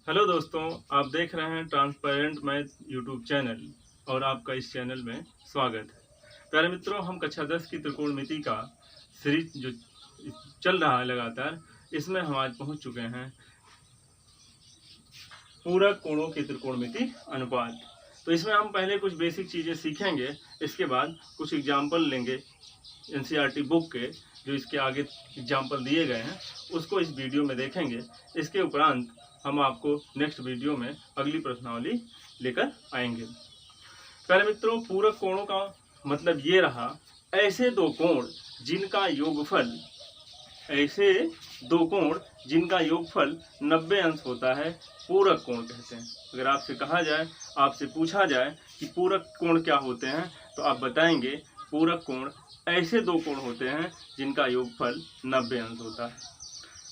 Hello दोस्तों, आप देख रहे हैं ट्रांसपेरेंट मैथ यूट्यूब चैनल और आपका इस चैनल में स्वागत है। प्यारे मित्रों, हम कक्षा 10 की त्रिकोणमिति का सीरीज जो चल रहा है लगातार, इसमें हम आज पहुंच चुके हैं पूरक कोणों की त्रिकोणमिति अनुपात। तो इसमें हम पहले कुछ बेसिक चीज़ें सीखेंगे, इसके बाद कुछ एग्जाम्पल लेंगे एनसीईआरटी बुक के, जो इसके आगे एग्जाम्पल दिए गए हैं उसको इस वीडियो में देखेंगे। इसके उपरांत हम आपको नेक्स्ट वीडियो में अगली प्रश्नावली लेकर आएंगे। प्यारे मित्रों, पूरक कोणों का मतलब ये रहा, ऐसे दो कोण जिनका योगफल ऐसे 2 कोण जिनका योगफल 90 अंश होता है, पूरक कोण कहते हैं। अगर आपसे कहा जाए, आपसे पूछा जाए कि पूरक कोण क्या होते हैं, तो आप बताएंगे पूरक कोण ऐसे 2 कोण होते हैं जिनका योगफल 90 अंश होता है।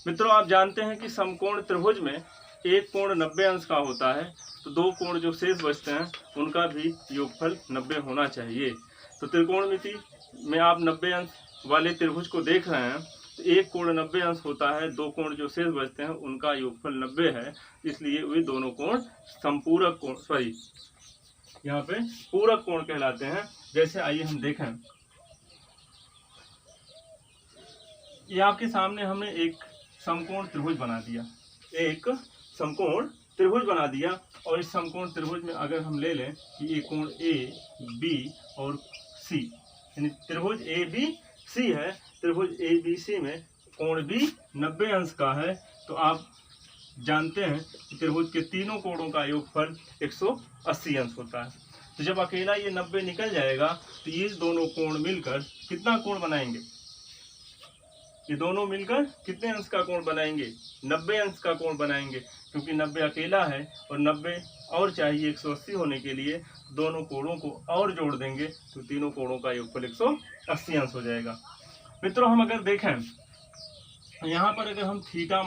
मित्रों, आप जानते हैं कि समकोण त्रिभुज में एक कोण 90 अंश का होता है, तो 2 कोण जो शेष बचते हैं उनका भी योगफल 90 होना चाहिए। तो त्रिकोणमिति में आप 90 अंश वाले त्रिभुज को देख रहे हैं, तो एक कोण 90 अंश होता है, 2 कोण जो शेष बचते हैं उनका योगफल 90 है, इसलिए वे दोनों कोण समपूरक कोण यहाँ पे पूरक कोण कहलाते हैं। जैसे आइए हम देखें, ये आपके सामने हमने एक समकोण त्रिभुज बना दिया, एक समकोण त्रिभुज बना दिया, और इस समकोण त्रिभुज में अगर हम ले लें कि ये कोण ए बी और सी, यानी त्रिभुज ए बी सी है, त्रिभुज ए बी सी में कोण बी 90 अंश का है, तो आप जानते हैं कि त्रिभुज के तीनों कोणों का योगफल 180 अंश होता है। तो जब अकेला ये 90 निकल जाएगा, तो ये दोनों कोण मिलकर कितना कोण बनाएंगे? ये दोनों मिलकर कितने अंश का कोण बनाएंगे? 90 अंश का कोण बनाएंगे, क्योंकि 90 अकेला है और 90 और चाहिए 180 होने के लिए, दोनों कोणों को और जोड़ देंगे तो तीनों कोणों का योगफल 180 अंश हो जाएगा। मित्रों, हम अगर देखें यहाँ पर, अगर हम थीटा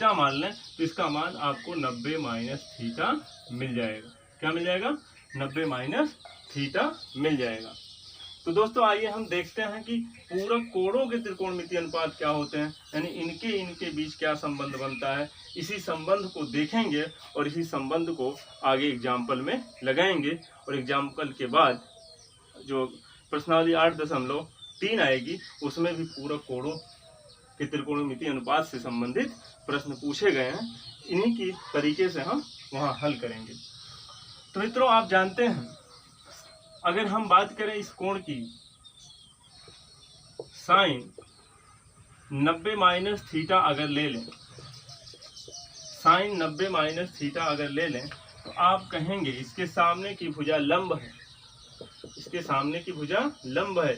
मान लें, तो इसका मान आपको 90 माइनस थीटा मिल जाएगा। क्या मिल जाएगा? 90 माइनस थीटा मिल जाएगा। तो दोस्तों, आइए हम देखते हैं कि पूरक कोणों के त्रिकोणमितीय अनुपात क्या होते हैं, यानी इनके बीच क्या संबंध बनता है। इसी संबंध को देखेंगे और इसी संबंध को आगे एग्जाम्पल में लगाएंगे, और एग्जाम्पल के बाद जो प्रश्नावली 8.3 आएगी उसमें भी पूरक कोणों के त्रिकोणमितीय अनुपात से संबंधित प्रश्न पूछे गए हैं। इन्हीं की तरीके से हम वहाँ हल करेंगे। तो मित्रों, आप जानते हैं, अगर हम बात करें इस कोण की, साइन 90 माइनस थीटा अगर ले लें, साइन 90 माइनस थीटा अगर ले लें, तो आप कहेंगे इसके सामने की भुजा लंब है, इसके सामने की भुजा लंब है,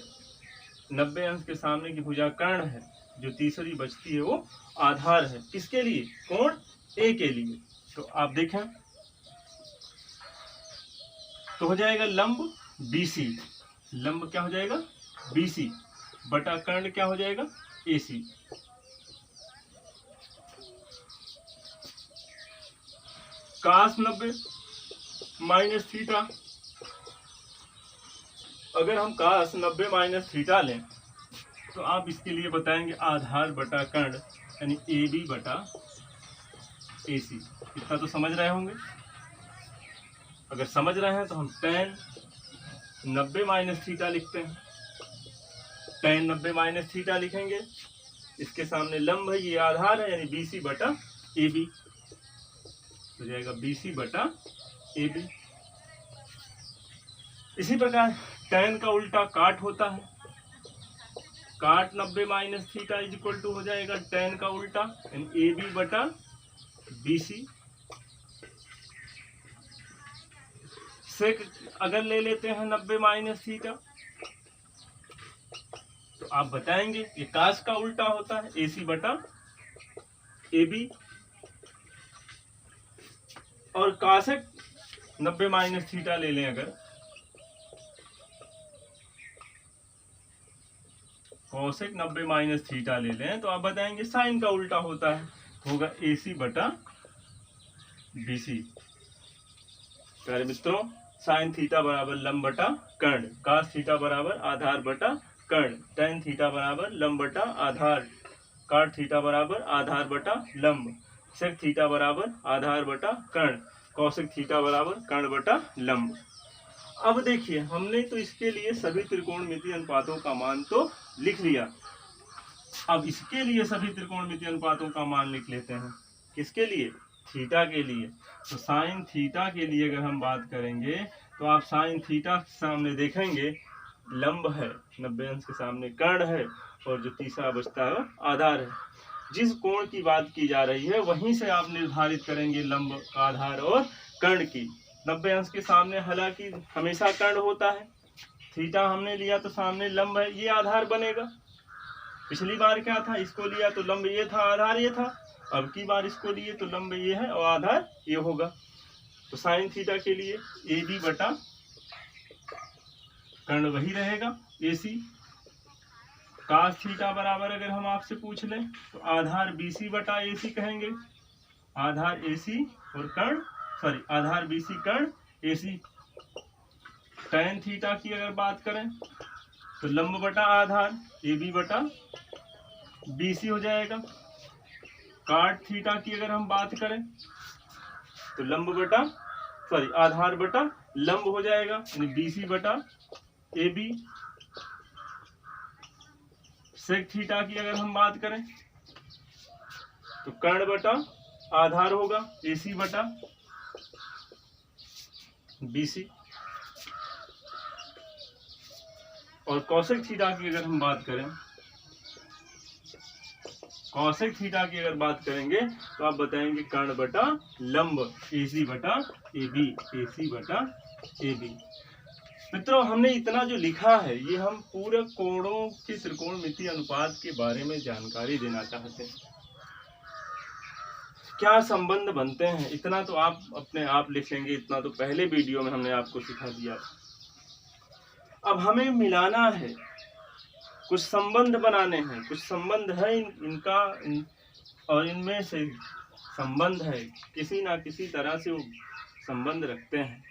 90 अंश के सामने की भुजा कर्ण है, जो तीसरी बचती है वो आधार है। किसके लिए? कोण ए के लिए। तो आप देखें, तो हो जाएगा लंब BC, लंब क्या हो जाएगा? BC बटा कर्ण क्या हो जाएगा? AC। कास 90 माइनस थीटा, अगर हम कास 90 माइनस थीटा लें, तो आप इसके लिए बताएंगे आधार बटा कर्ण, यानी AB बटा AC। इतना तो समझ रहे होंगे। अगर समझ रहे हैं तो हम tan 90 माइनस थीटा लिखते हैं, tan 90 माइनस थीटा लिखेंगे, इसके सामने लंब है, ये आधार है, यानी BC बटा AB हो जाएगा, BC बटा AB। इसी प्रकार tan का उल्टा काट होता है, cot 90 minus theta is equal to हो जाएगा tan का उल्टा, यानी AB बटा BC। सेक अगर ले लेते हैं 90 माइनस थीटा, तो आप बताएंगे ये कास का उल्टा होता है, AC बटा AB। और कासेक 90 माइनस थीटा ले लें, अगर कोसेक 90 माइनस थीटा ले लें, तो आप बताएंगे साइन का उल्टा होता है, तो होगा AC बटा BC। प्यारे मित्रों, साइन थीटा बराबर लंब बटा कर्ण, कास थीटा बराबर आधार बटा कर्ण, tan थीटा बराबर लंब बटा आधार, काट थीटा बराबर आधार बटा लंब, सेक थीटा बराबर आधार बटा कर्ण, कौशिक थीटा बराबर कर्ण बटा लंब। अब देखिए हमने तो इसके लिए सभी त्रिकोणमितीय अनुपातों का मान तो लिख लिया। अब इसके लिए सभी त्रिकोणमितीय अनुपातों का मान लिख लेते हैं। किसके लिए? थीटा के लिए। तो साइन थीटा के लिए अगर हम बात करेंगे तो आप साइन थीटा के सामने देखेंगे लंब है, 90 अंश के सामने कर्ण है, और जो तीसरा बचता है वो आधार है। जिस कोण की बात की जा रही है वहीं से आप निर्धारित करेंगे लंब, आधार और कर्ण की। 90 अंश के सामने हालांकि हमेशा कर्ण होता है, थीटा हमने लिया तो सामने लंब है, ये आधार बनेगा। पिछली बार क्या था, इसको लिया तो लंब ये था, आधार ये था। अब की बार इसको लिए तो लंब ये है और आधार ये होगा। तो साइन थीटा के लिए ए बी बटा कर्ण वही रहेगा AC। कास थीटा बराबर अगर हम आपसे पूछ लें तो आधार BC बटा AC कहेंगे, आधार AC और कर्ण आधार BC कर्ण AC। टैन थीटा की अगर बात करें तो लंब बटा आधार AB बटा BC हो जाएगा। काट थीटा की अगर हम बात करें तो लंब बटा आधार बटा लंब हो जाएगा, यानी BC बटा AB। सेक थीटा की अगर हम बात करें तो कर्ण बटा आधार होगा AC बटा BC। और कौशिक थीटा की अगर हम बात करें, कौशिक थीटा की अगर बात करेंगे तो आप बताएंगे कर्ण बटा लंब AC बटा AB, AC बटा AB। मित्रों हमने इतना जो लिखा है ये हम पूरे कोणों के त्रिकोणमितीय अनुपात के बारे में जानकारी देना चाहते हैं। क्या संबंध बनते हैं इतना तो आप अपने आप लिख लेंगे, इतना तो पहले वीडियो में हमने आपको सिखा दिया। अब हमें मिलाना है, कुछ संबंध बनाने हैं, कुछ संबंध है इनका और इनमें से संबंध है, किसी ना किसी तरह से वो संबंध रखते हैं।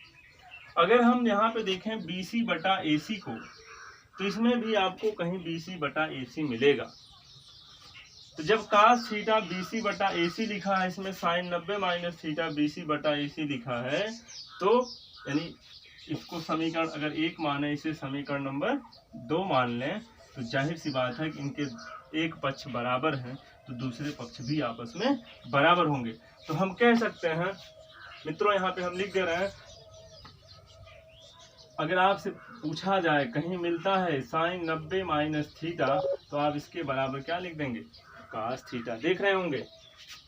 अगर हम यहाँ पे देखें BC बटा AC को तो इसमें भी आपको कहीं BC बटा AC मिलेगा। तो जब कास थीटा BC बटा AC लिखा है, इसमें साइन 90 माइनस थीटा BC बटा AC लिखा है, तो यानी इसको समीकरण अगर 1 माने, इसे समीकरण नंबर 2 मान लें, तो जाहिर सी बात है कि इनके एक पक्ष बराबर हैं तो दूसरे पक्ष भी आपस में बराबर होंगे। तो हम कह सकते हैं मित्रों, यहाँ पे हम लिख दे रहे हैं, अगर आपसे पूछा जाए कहीं मिलता है साइन 90 माइनस थीटा तो आप इसके बराबर क्या लिख देंगे? Cos theta. देख रहे होंगे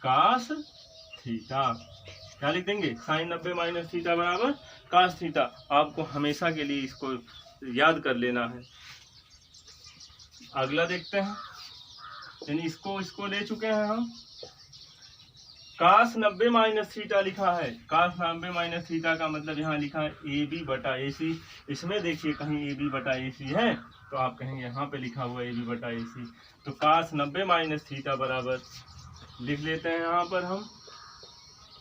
कास थीटा, क्या लिख देंगे? साइन 90 माइनस थीटा बराबर कास थीटा। आपको हमेशा के लिए इसको याद कर लेना है। अगला देखते हैं, यानी इसको ले चुके हैं हम। कास 90 माइनस थीटा लिखा है, कास 90 माइनस थीटा का मतलब यहाँ लिखा है AB बटा AC। इसमें देखिए कहीं AB बटा AC है तो आप कहेंगे यहाँ पे लिखा हुआ AB बटा AC। तो कास 90 माइनस थीटा बराबर लिख लेते हैं यहाँ पर हम,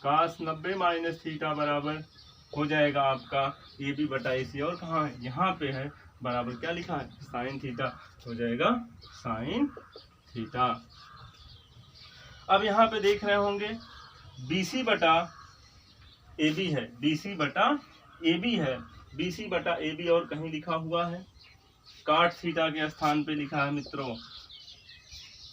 कास 90 माइनस थीटा बराबर हो जाएगा आपका AB बटा AC। और कहाँ है? यहाँ पे है, बराबर क्या लिखा है? साइन थीटा हो जाएगा साइन थीटा। अब यहाँ पे देख रहे होंगे BC बटा AB है, BC बटा AB है, BC बटा AB और कहीं लिखा हुआ है काट थीटा के स्थान पे लिखा है मित्रों,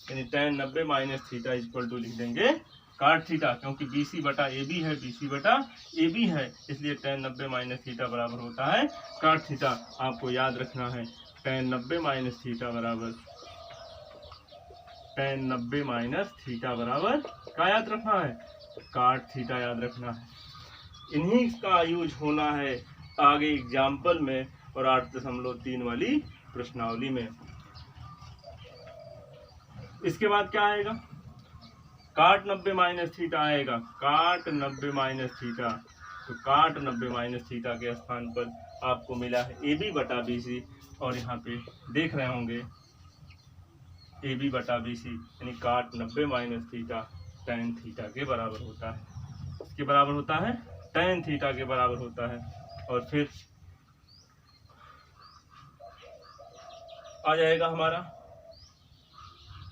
यानी tan 90 minus theta equal to लिख देंगे काट थीटा, क्योंकि BC बटा AB है, BC बटा AB है, इसलिए tan 90 माइनस थीटा बराबर होता है काट थीटा। आपको याद रखना है tan 90 माइनस थीटा बराबर, tan 90 माइनस थीटा बराबर क्या याद रखना है? काट थीटा याद रखना है। इन्हीं का यूज होना है आगे एग्जाम्पल में और 8.3 वाली प्रश्नावली में। इसके बाद क्या आएगा? काट 90 माइनस थीटा आएगा, काट 90 माइनस थीटा। तो काट 90 माइनस थीटा के स्थान पर आपको मिला है AB बटा BC, और यहाँ पे देख रहे होंगे AB बटा BC, यानी काट 90 माइनस थीटा tan थीटा के बराबर होता है। इसके बराबर होता है tan थीटा के बराबर होता है। और फिर आ जाएगा हमारा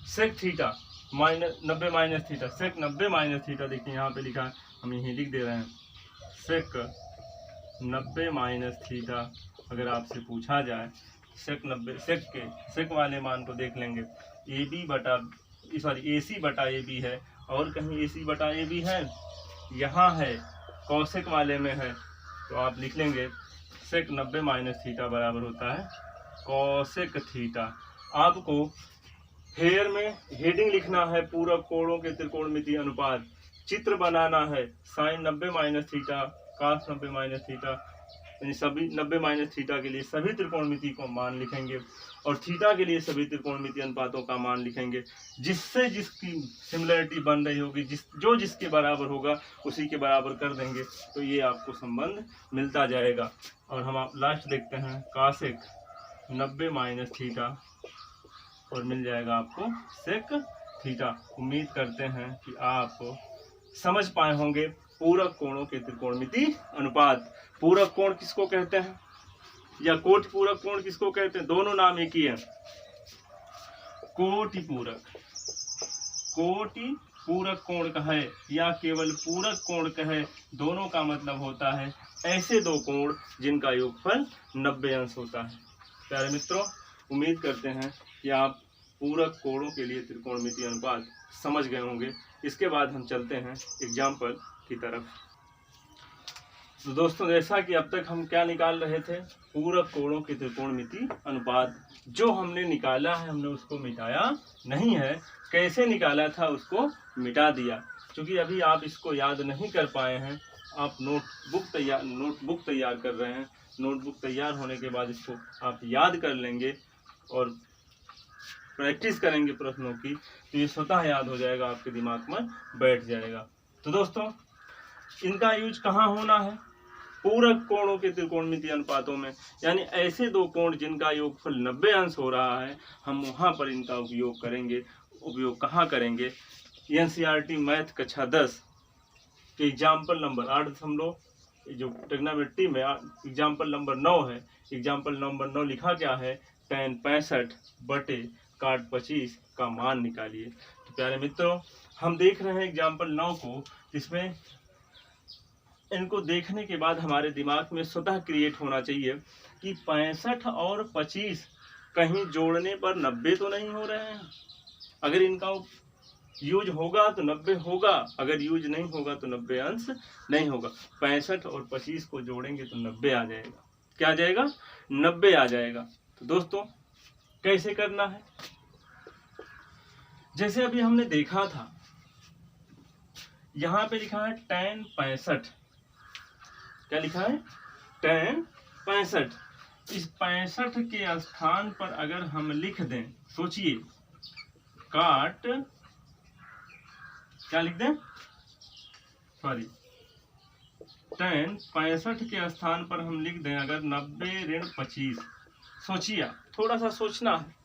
सेक थीटा। 90 माइनस थीटा, सेक 90 माइनस थीटा। देखिए यहाँ पे लिखा है, हम यहीं लिख दे रहे हैं, सेक 90 माइनस थीटा। अगर आपसे पूछा जाए सेक 90, सेक वाले मान को देख लेंगे, AC बटा AB है, और कहीं AC बटा AB है, यहाँ है, कौशिक वाले में है, तो आप लिख लेंगे सेक 90 माइनस थीटा बराबर होता है कौशिक थीटा। आपको हेयर में हेडिंग लिखना है, पूरक कोणों के त्रिकोणमितीय अनुपात, चित्र बनाना है, साइन 90 माइनस थीटा, कास 90 माइनस थीटा, यानी सभी 90 माइनस थीटा के लिए सभी त्रिकोणमिति को मान लिखेंगे, और थीटा के लिए सभी त्रिकोणमितीय अनुपातों का मान लिखेंगे, जिससे जिसकी सिमिलरिटी बन रही होगी, जो जिसके बराबर होगा उसी के बराबर कर देंगे, तो ये आपको संबंध मिलता जाएगा। और हम आप लास्ट देखते हैं, कासेक 90 माइनस थीटा, और मिल जाएगा आपको सेक थीटा। उम्मीद करते हैं कि आप समझ पाए होंगे पूरक कोणों के त्रिकोणमिति अनुपात। पूरक कोण किसको कहते हैं, या कोटि पूरक कोण किसको कहते हैं? दोनों नाम एक ही है, कोटि पूरक कोण कहे या केवल पूरक कोण कहे, दोनों का मतलब होता है ऐसे दो कोण जिनका योगफल 90 अंश होता है। प्यारे मित्रों, उम्मीद करते हैं कि आप पूरक कोणों के लिए त्रिकोणमितीय अनुपात समझ गए होंगे। इसके बाद हम चलते हैं एग्जाम्पल की तरफ। तो दोस्तों, जैसा कि अब तक हम क्या निकाल रहे थे, पूरक कोणों के त्रिकोणमितीय अनुपात। जो हमने निकाला है हमने उसको मिटाया नहीं है, कैसे निकाला था उसको मिटा दिया। क्योंकि अभी आप इसको याद नहीं कर पाए हैं, आप नोटबुक तैयार कर रहे हैं, नोटबुक तैयार होने के बाद इसको आप याद कर लेंगे और प्रैक्टिस करेंगे प्रश्नों की, तो ये स्वतः याद हो जाएगा, आपके दिमाग में बैठ जाएगा। तो दोस्तों, इनका यूज कहाँ होना है? पूरक कोणों के त्रिकोणमितीय अनुपातों में, यानी ऐसे दो कोण जिनका योगफल 90 अंश हो रहा है, हम वहाँ पर इनका उपयोग करेंगे। उपयोग कहाँ करेंगे? NCERT मैथ कक्षा 10 के एग्जाम्पल नंबर 8 जो ट्रिग्नोमेट्री में एग्जाम्पल नंबर 9 है। एग्जाम्पल नंबर 9 लिखा क्या है? tan 65 बटे cot 25 का मान निकालिए। तो प्यारे मित्रों, हम देख रहे हैं एग्जाम्पल 9 को, जिसमें इनको देखने के बाद हमारे दिमाग में स्वतः क्रिएट होना चाहिए कि 65 और 25 कहीं जोड़ने पर 90 तो नहीं हो रहे हैं। अगर इनका यूज होगा तो 90 होगा, अगर यूज नहीं होगा तो 90 अंश नहीं होगा। 65 और 25 को जोड़ेंगे तो 90 आ जाएगा। क्या आ जाएगा? 90 आ जाएगा। तो दोस्तों, कैसे करना है? जैसे अभी हमने देखा था, यहाँ पे लिखा है tan 65। क्या लिखा है? tan 65। इस 65 के स्थान पर अगर हम लिख दें, सोचिए, काट, क्या लिख दें? सॉरी, tan 65 के स्थान पर हम लिख दें अगर 90 ऋण 25। सोचिए, थोड़ा सा सोचना है।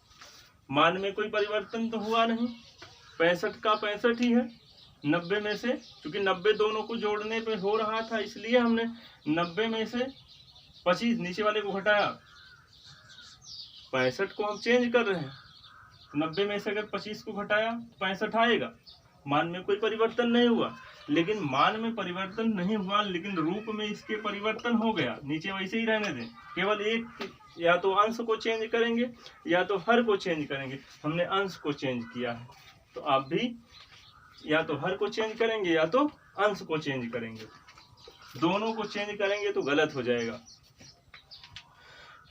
मान में कोई परिवर्तन तो हुआ नहीं, 65 का 65 ही है। 90 में से, क्योंकि 90 दोनों को जोड़ने पे हो रहा था, इसलिए हमने 90 में से 25 नीचे वाले को घटाया, 65 को हम चेंज कर रहे हैं। 90 में से अगर 25 को घटाया 65 आएगा। मान में कोई परिवर्तन नहीं हुआ, लेकिन मान में परिवर्तन नहीं हुआ, लेकिन रूप में इसके परिवर्तन हो गया। नीचे वैसे ही रहने दें, केवल एक, या तो अंश को चेंज करेंगे या तो हर को चेंज करेंगे। हमने अंश को चेंज किया है, तो आप भी या तो हर को चेंज करेंगे या तो अंश को चेंज करेंगे। दोनों को चेंज करेंगे तो गलत हो जाएगा।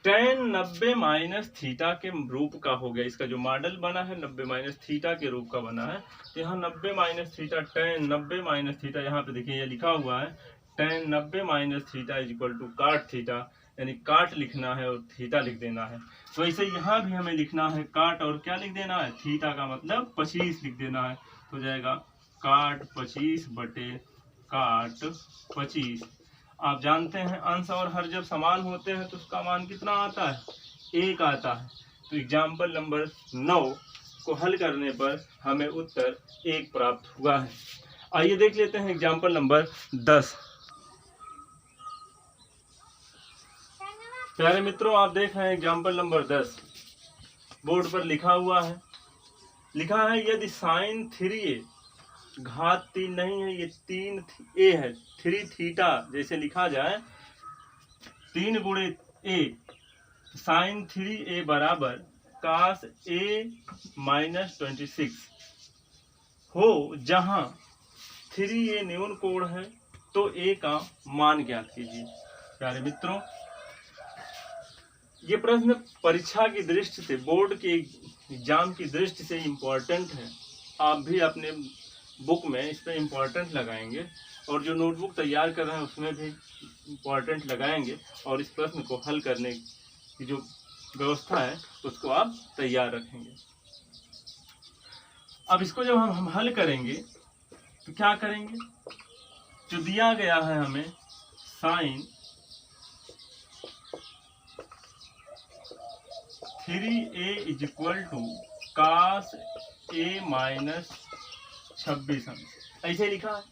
tan 90 माइनस थीटा के रूप का हो गया। इसका जो मॉडल बना है 90 माइनस थीटा के रूप का बना है। तो यहाँ 90 minus theta, tan 90 minus theta, यहाँ पे देखिए ये लिखा हुआ है tan 90 minus theta is equal to cot theta, यानी काट लिखना है और थीटा लिख देना है। तो ऐसे यहाँ भी हमें लिखना है काट और क्या लिख देना है? थीटा का मतलब 25 लिख देना है। तो जाएगा काट 25 बटे काट 25। आप जानते हैं अंश और हर जब समान होते हैं तो उसका मान कितना आता है? 1 आता है। तो एग्जाम्पल नंबर 9 को हल करने पर हमें उत्तर 1 प्राप्त हुआ है। आइए देख लेते हैं एग्जाम्पल नंबर 10। प्यारे मित्रों, आप देख रहे हैं एग्जाम्पल नंबर 10, बोर्ड पर लिखा हुआ है। लिखा है यदि साइन 3a घात 3 नहीं है, ये 3a है, 3 थीटा जैसे लिखा जाए 3 गुणे a, साइन 3a बराबर कास a माइनस 26 हो, जहां 3a न्यून कोण है तो a का मान ज्ञात कीजिए। प्यारे मित्रों, ये प्रश्न परीक्षा की दृष्टि से, बोर्ड के एग्जाम की दृष्टि से इम्पोर्टेंट है। आप भी अपने बुक में इस पर इम्पोर्टेंट लगाएंगे और जो नोटबुक तैयार कर रहे हैं उसमें भी इम्पोर्टेंट लगाएंगे और इस प्रश्न को हल करने की जो व्यवस्था है उसको आप तैयार रखेंगे। अब इसको जब हम हल करेंगे तो क्या करेंगे, जो दिया गया है हमें sine 3a is equal to cos a minus 26 अंश, ऐसे लिखा है।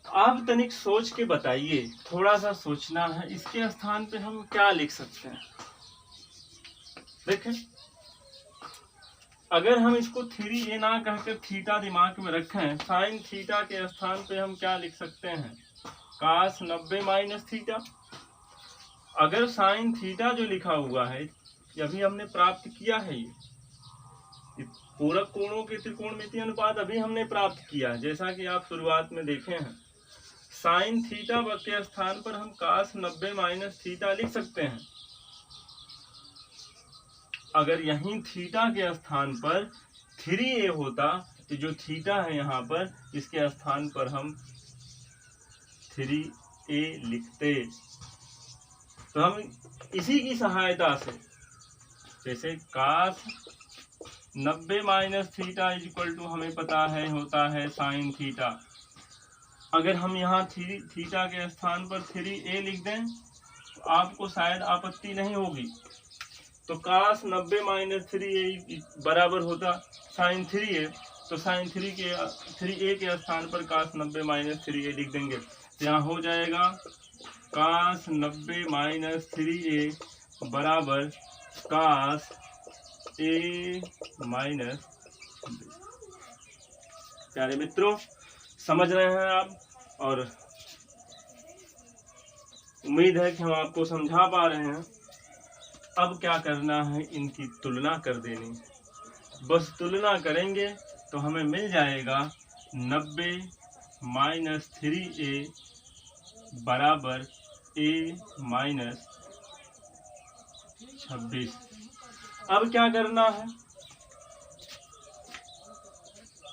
आप तनिक सोच के बताइए, थोड़ा सा सोचना है, इसके स्थान पे हम क्या लिख सकते हैं। देखें, अगर हम इसको 3a ना कहकर थीटा दिमाग में रखें, साइन थीटा के स्थान पे हम क्या लिख सकते हैं, कास 90 माइनस थीटा। अगर साइन थीटा जो लिखा हुआ है अभी हमने प्राप्त किया है, ये पूरक कोणों के त्रिकोणमितीय अनुपात अभी हमने प्राप्त किया है, जैसा कि आप शुरुआत में देखे हैं। साइन थीटा के स्थान पर हम कास 90 माइनस थीटा लिख सकते हैं। अगर यहीं थीटा के स्थान पर 3a होता तो जो थीटा है यहाँ पर, इसके स्थान पर हम 3a लिखते। तो हम इसी की सहायता से, जैसे cos 90 minus theta is equal to हमें पता है होता है साइन थीटा। अगर हम यहाँ थीटा के स्थान पर 3a लिख दें तो आपको शायद आपत्ति नहीं होगी। तो कास 90 माइनस 3a बराबर होता साइन 3a, तो साइन 3a के स्थान पर कास 90 माइनस 3a लिख देंगे। तो यहाँ हो जाएगा कास 90 माइनस 3a बराबर कास a माइनस। प्यारे मित्रों, समझ रहे हैं आप, और उम्मीद है कि हम आपको समझा पा रहे हैं। अब क्या करना है, इनकी तुलना कर देनी। बस तुलना करेंगे तो हमें मिल जाएगा 90 माइनस 3a बराबर a माइनस 26। अब क्या करना है,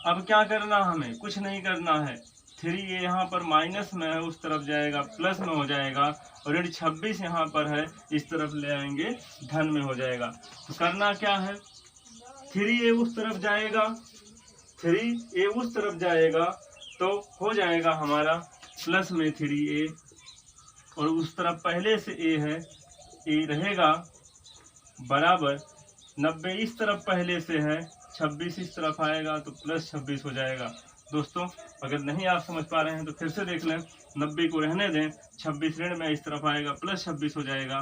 अब क्या करना, हमें कुछ नहीं करना है। 3a यहाँ पर माइनस में है, उस तरफ जाएगा प्लस में हो जाएगा, और यदि 26 यहाँ पर है इस तरफ ले आएंगे धन में हो जाएगा। तो करना क्या है, 3a उस तरफ जाएगा, 3a उस तरफ जाएगा तो हो जाएगा हमारा प्लस में 3a, और उस तरफ पहले से a है, a रहेगा बराबर 90 इस तरफ पहले से है, 26 इस तरफ आएगा तो प्लस 26 हो जाएगा। दोस्तों, अगर नहीं आप समझ पा रहे हैं तो फिर से देख लें, 90 को रहने दें, 26 ऋण में इस तरफ आएगा प्लस 26 हो जाएगा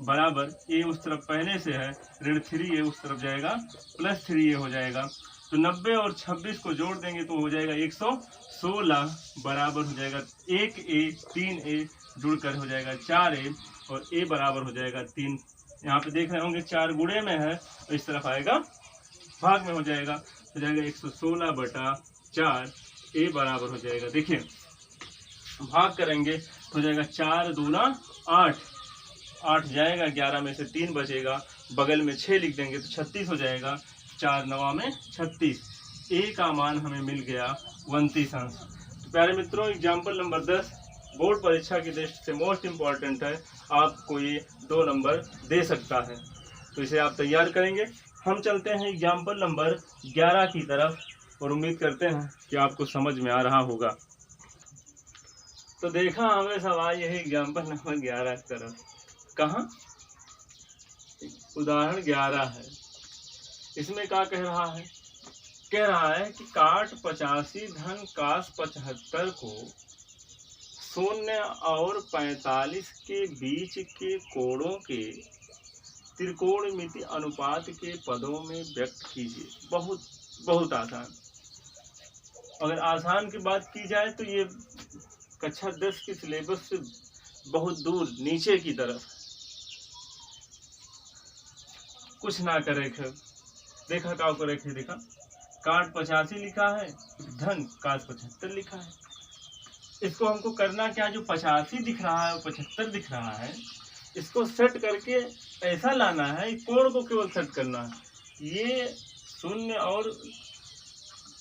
बराबर a उस तरफ पहले से है, ऋण 3a उस तरफ जाएगा प्लस 3a हो जाएगा। तो 90 और 26 को जोड़ देंगे तो हो जाएगा 116 बराबर हो जाएगा 1a 3a जुड़कर हो जाएगा 4a, और a बराबर हो जाएगा 3। यहाँ पे देख रहे होंगे 4 गुणे में है तो इस तरफ आएगा भाग में हो जाएगा, हो जाएगा 116 बटा 4, a बराबर हो जाएगा। देखिए भाग करेंगे तो हो जाएगा 4 दूना 8, 8 जाएगा, 11 में से 3 बचेगा, बगल में 6 लिख देंगे तो 36 हो जाएगा, 4 9 में 36, a का मान हमें मिल गया 29 अंश। तो प्यारे मित्रों, एग्जाम्पल नंबर 10 बोर्ड परीक्षा की दृष्टि से मोस्ट इम्पॉर्टेंट है, आपको ये 2 नंबर दे सकता है, तो इसे आप तैयार करेंगे। हम चलते हैं एग्जाम्पल नंबर 11 की तरफ, और उम्मीद करते हैं कि आपको समझ में आ रहा होगा। तो देखा हमें सवाल यही एग्जाम्पल नंबर 11 की तरफ, कहाँ उदाहरण 11 है। इसमें क्या कह रहा है, कह रहा है कि काट 85 धन कास 75 को 0 और 45 के बीच के कोणों के त्रिकोणमिति अनुपात के पदों में व्यक्त कीजिए। बहुत बहुत आसान। अगर आसान की बात की जाए तो ये कक्षा 10 के सिलेबस से बहुत दूर नीचे की तरफ। कुछ ना करे खे देखा का करे खे देखा काट 85 लिखा है, धन काट 75 लिखा है। इसको हमको करना क्या, जो 85 दिख रहा है 75 दिख रहा है, इसको सेट करके ऐसा लाना है, कोण को केवल सेट करना है, ये 0 और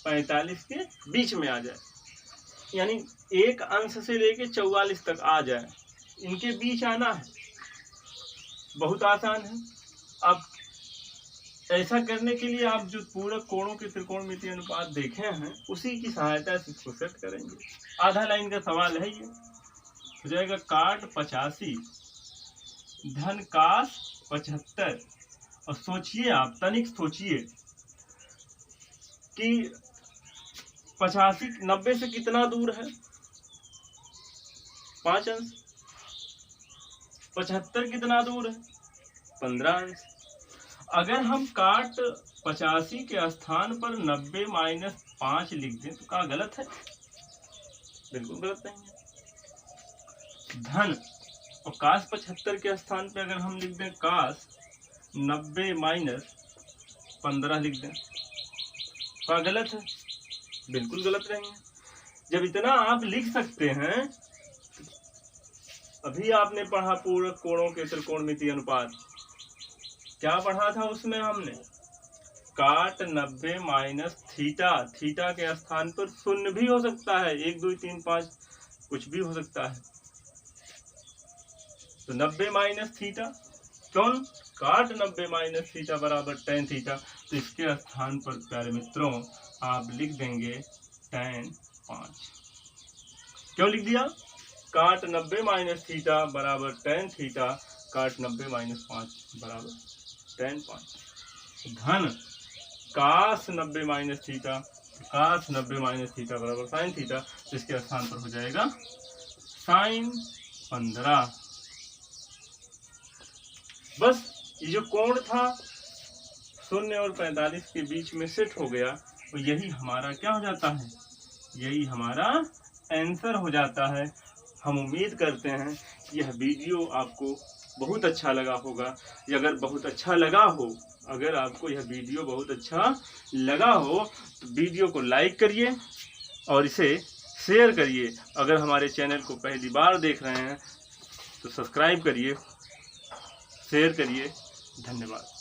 45 के बीच में आ जाए, यानी एक अंश से लेके 44 तक आ जाए, इनके बीच आना है। बहुत आसान है। अब ऐसा करने के लिए आप जो पूरक कोणों के त्रिकोणमितीय अनुपात देखे हैं उसी की सहायता से इसको सेट करेंगे। आधा लाइन का सवाल है ये। हो जाएगा काट 85 धन काश 75। और सोचिए आप, तनिक सोचिए कि 85 90 से कितना दूर है, 5 अंश। 75 कितना दूर है, 15 अंश। अगर हम काट 85 के स्थान पर 90 - 5 लिख दें तो क्या गलत है? बिल्कुल गलत नहीं है। धन और काश 75 के स्थान पे अगर हम लिख दें काश 90 - 15 लिख दें, क्या गलत है? बिल्कुल गलत नहीं है। जब इतना आप लिख सकते हैं, अभी आपने पढ़ा पूरक कोणों के त्रिकोणमितीय अनुपात, क्या पढ़ा था उसमें हमने? काट 90 - थीटा, थीटा के स्थान पर 0 भी हो सकता है, 1 2 3 5 कुछ भी हो सकता है। तो 90 - थीटा, कौन? काट 90 - थीटा बराबर tan थीटा। तो इसके स्थान पर प्यारे मित्रों आप लिख देंगे tan 5। क्यों लिख दिया? काट 90 - थीटा बराबर tan थीटा, काट 90 - 5 बराबर tan 5। धन काश 90 - थीटा, काश 90 - थीटा बराबर sin थीटा। तो इसके स्थान पर हो जाएगा sin 15। बस ये जो कोण था 0 और 45 के बीच में सेट हो गया, तो यही हमारा क्या हो जाता है, यही हमारा आंसर हो जाता है। हम उम्मीद करते हैं कि यह वीडियो आपको बहुत अच्छा लगा होगा। अगर बहुत अच्छा लगा हो, अगर आपको यह वीडियो बहुत अच्छा लगा हो तो वीडियो को लाइक करिए और इसे शेयर करिए। अगर हमारे चैनल को पहली बार देख रहे हैं तो सब्सक्राइब करिए, शेयर करिए। धन्यवाद।